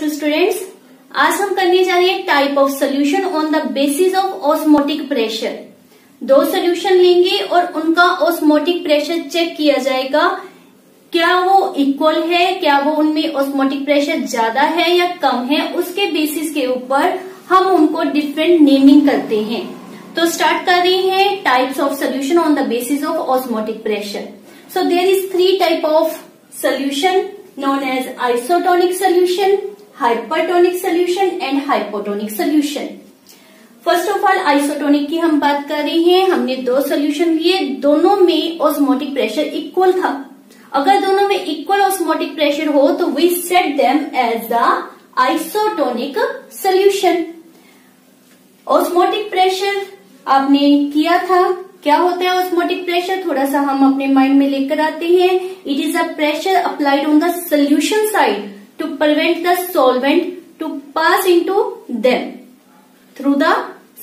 To students, आज हम करने जा रहे हैं type of solution on the basis of osmotic pressure. दो सोल्यूशन लेंगे और उनका ऑस्मोटिक प्रेशर चेक किया जाएगा, क्या वो इक्वल है, क्या वो उनमें ऑस्मोटिक प्रेशर ज्यादा है या कम है। उसके बेसिस के ऊपर हम उनको डिफरेंट नेमिंग करते हैं। तो स्टार्ट कर रहे हैं types of solution on the basis of osmotic pressure. So there is three type of solution known as isotonic solution, hypertonic solution and hypotonic solution. First of all isotonic की हम बात कर रहे हैं। हमने दो सोल्यूशन लिए, दोनों में ऑस्मोटिक प्रेशर इक्वल था। अगर दोनों में इक्वल ऑस्मोटिक प्रेशर हो तो we set them as the isotonic solution. Osmotic pressure आपने किया था, क्या होता है ऑस्मोटिक प्रेशर, थोड़ा सा हम अपने माइंड में लेकर आते हैं। It is a pressure applied on the solution side to prevent the solvent to pass into them through the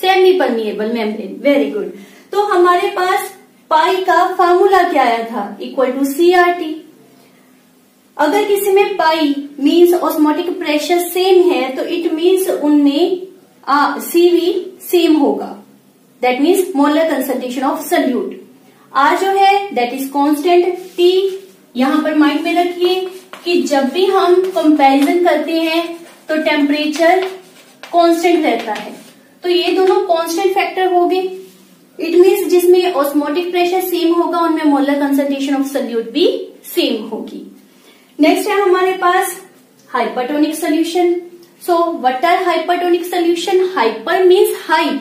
semi permeable membrane. Very good. तो हमारे पास पाई का फॉर्मूला क्या आया था, इक्वल टू CRT। अगर किसी में पाई मीन्स ऑस्मोटिक प्रेशर सेम है तो इट मीन्स उनमें CV सेम होगा। That means molar concentration of solute। R जो है that is constant। T यहां पर माइंड में रखिए कि जब भी हम कंपैरिजन करते हैं तो टेम्परेचर कांस्टेंट रहता है, तो ये दोनों कांस्टेंट फैक्टर हो गए। इट मीन्स जिसमें ऑस्मोटिक प्रेशर सेम होगा उनमें मोलर कंसंट्रेशन ऑफ सोल्यूट भी सेम होगी। नेक्स्ट है हमारे पास hypertonic solution. So what are hypertonic solution? Hyper means high.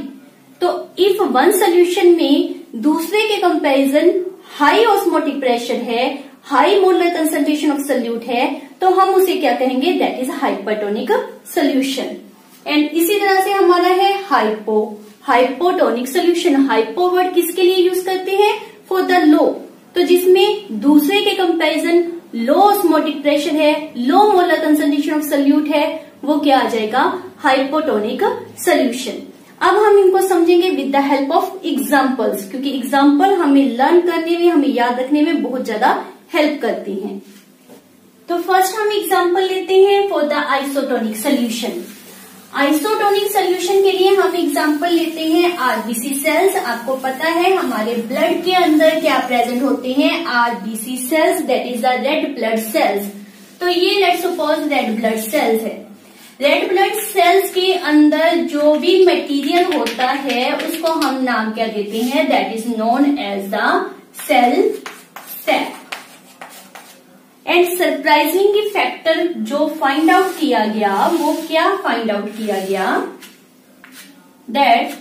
तो इफ वन सोल्यूशन में दूसरे के कंपैरिजन हाई ऑस्मोटिक प्रेशर है, high molar concentration of solute है, तो हम उसे क्या कहेंगे, that is hypertonic solution. And इसी तरह से हमारा है हाइपोटोनिक सोल्यूशन। हाइपो वर्ड किसके लिए यूज करते हैं? For the low. तो जिसमें दूसरे के कंपैरिजन लो ऑस्मोटिक प्रेशर है, low molar concentration of solute है, वो क्या आ जाएगा, हाइपोटोनिक सोल्यूशन। अब हम इनको समझेंगे with the help of examples, क्योंकि एग्जाम्पल हमें लर्न करने में, हमें याद रखने में बहुत ज्यादा हेल्प करती हैं। तो फर्स्ट हम एग्जाम्पल लेते हैं for the isotonic solution. Isotonic solution के लिए हम एग्जाम्पल लेते हैं RBC सेल्स। आपको पता है हमारे ब्लड के अंदर क्या प्रेजेंट होते हैं, RBC cells, that is the red blood cells. तो ये let's suppose red blood cells है। रेड ब्लड सेल्स के अंदर जो भी मटेरियल होता है उसको हम नाम क्या देते हैं, that is known as the cell sac. And surprising factor जो फाइंड आउट किया गया, वो क्या फाइंड आउट किया गया, दैट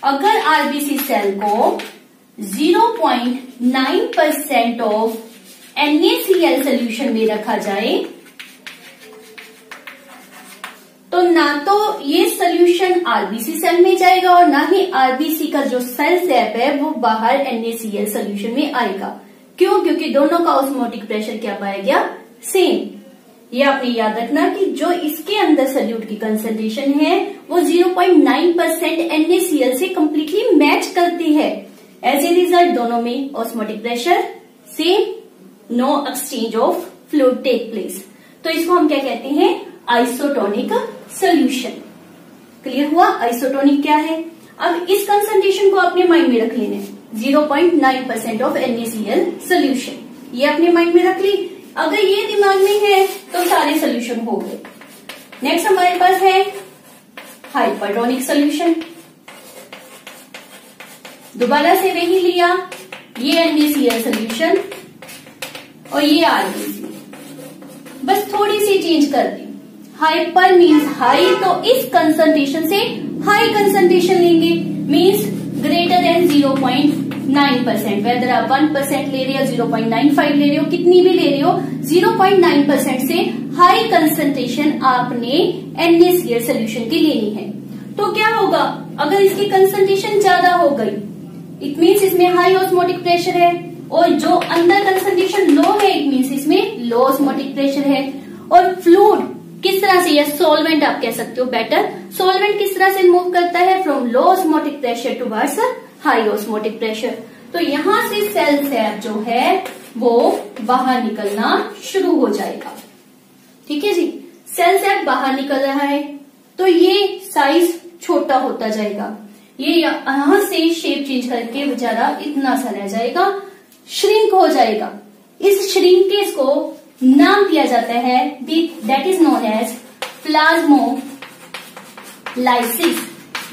अगर RBC सेल को 0.9% ऑफ NaCl सोल्यूशन में रखा जाए तो ना तो ये सोल्यूशन RBC सेल में जाएगा और ना ही RBC का जो सेल सैप है वो बाहर NaCl सोल्यूशन में आएगा। क्यों? क्योंकि दोनों का ऑस्मोटिक प्रेशर क्या पाया गया, सेम। ये आपने याद रखना कि जो इसके अंदर सोल्यूट की कंसंट्रेशन है वो 0.9% NaCl से कंप्लीटली मैच करती है। एज ए रिजल्ट दोनों में osmotic pressure same, no exchange of fluid take place. तो इसको हम क्या कहते हैं, आइसोटोनिक सोल्यूशन। क्लियर हुआ आइसोटोनिक क्या है? अब इस कंसंट्रेशन को अपने माइंड में रख लेना है, 0.9% ऑफ NaCl सोल्यूशन। ये अपने माइंड में रख ली। अगर ये दिमाग में है तो सारे सोल्यूशन हो गए। नेक्स्ट हमारे पास है हाइपरटोनिक सोल्यूशन। दोबारा से वही लिया, ये NaCl सोल्यूशन और ये RBC, बस थोड़ी सी चेंज कर दी। हाइपर मीन्स हाई, तो इस कंसंट्रेशन से हाई कंसंट्रेशन लेंगे, मीन्स ग्रेटर देन 0.9%। वेदर आप 1% ले रहे हो, 0.95 ले रहे हो, कितनी भी ले रहे हो, 0.9% से हाई कंसंट्रेशन आपने NaCl सोल्यूशन की लेनी है। तो क्या होगा, अगर इसकी कंसंट्रेशन ज्यादा हो गई, इट मीन्स इसमें हाई ऑस्मोटिक प्रेशर है, और जो अंदर कंसंट्रेशन लो है इट मीन्स इसमें लो ऑस्मोटिक प्रेशर है। और फ्लूइड किस तरह से, या सॉल्वेंट आप कह सकते हो बेटर, सॉल्वेंट किस तरह से मूव करता है, from low osmotic pressure towards high osmotic pressure. तो यहां से सेल सैप जो है वो बाहर निकलना शुरू हो जाएगा। ठीक है जी। सेल से बाहर निकल रहा है तो ये साइज छोटा होता जाएगा, ये यहां से शेप चेंज करके बेचारा इतना सा रह जाएगा, श्रिंक हो जाएगा। इस श्रिंकेज को नाम दिया जाता है that is known as plasmolysis.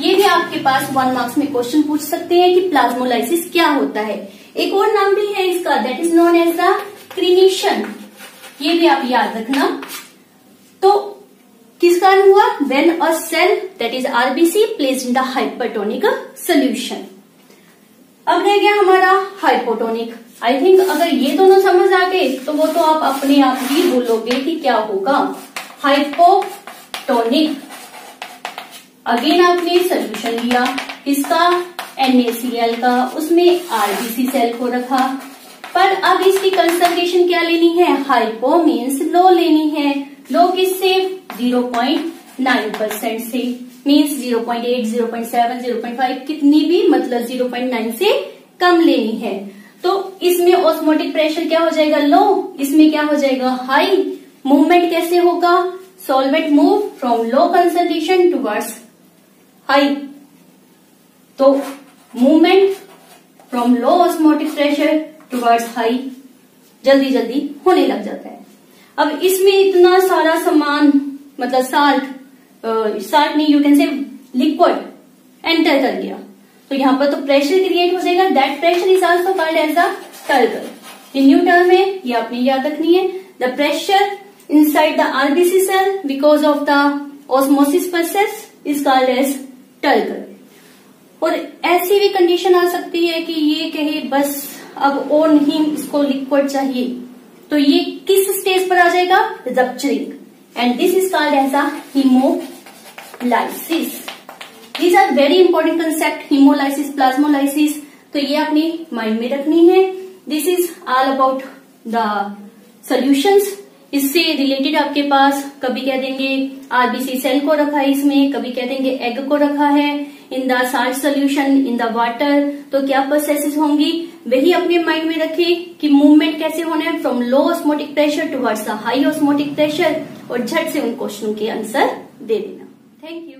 ये भी आपके पास 1 मार्क्स में क्वेश्चन पूछ सकते हैं कि प्लाज्मोलाइसिस क्या होता है। एक और नाम भी है इसका, that is known as the crenation. ये भी आप याद रखना। तो किस कारण हुआ? When a cell that is RBC placed in the hypertonic solution. अब रह गया हमारा हाइपोटोनिक। आई थिंक अगर ये दोनों समझ आ गए तो वो तो आप अपने आप ही बोलोगे कि क्या होगा। हाइपोटोनिक, अगेन आपने सोल्यूशन लिया किसका? NaCl का, उसमें आरबीसी सेल को रखा, पर अब इसकी कंसंट्रेशन क्या लेनी है? हाइपो मीन्स लो लेनी है। लो किससे? 0.9% से, मीन्स 0.8, 0.7, 0.5 कितनी भी, मतलब 0.9 से कम लेनी है। तो इसमें ऑस्मोटिक प्रेशर क्या हो जाएगा? लो। इसमें क्या हो जाएगा? हाई। मूवमेंट कैसे होगा? Solvent move from low concentration towards high. तो movement from low osmotic pressure towards high जल्दी जल्दी होने लग जाता है। अब इसमें इतना सारा सामान, मतलब साल्ट नहीं, you can say liquid enter कर गया, तो यहाँ पर तो प्रेशर क्रिएट हो जाएगा। That pressure is also called as the turgor. ये न्यू टर्म है, ये आपने याद रखनी है। The pressure inside the RBC cell because of the osmosis process is called as turgor. और ऐसी भी कंडीशन आ सकती है कि ये कहे बस अब और नहीं, इसको लिक्विड चाहिए, तो ये किस स्टेज पर आ जाएगा? Rupturing, and this is called as a haemolysis. These are very important concept, haemolysis, plasmolysis, तो ये अपनी माइंड में रखनी है। This is all about the solutions. इससे रिलेटेड आपके पास कभी कह देंगे आरबीसी सेल को रखा है इसमें, कभी कह देंगे एग को रखा है in the salt solution in the water, तो क्या प्रोसेसेस होंगी वही अपने माइंड में रखें कि मूवमेंट कैसे होना है from low osmotic pressure towards the high osmotic pressure, और झट से उन क्वेश्चन के आंसर दे देना। Thank you.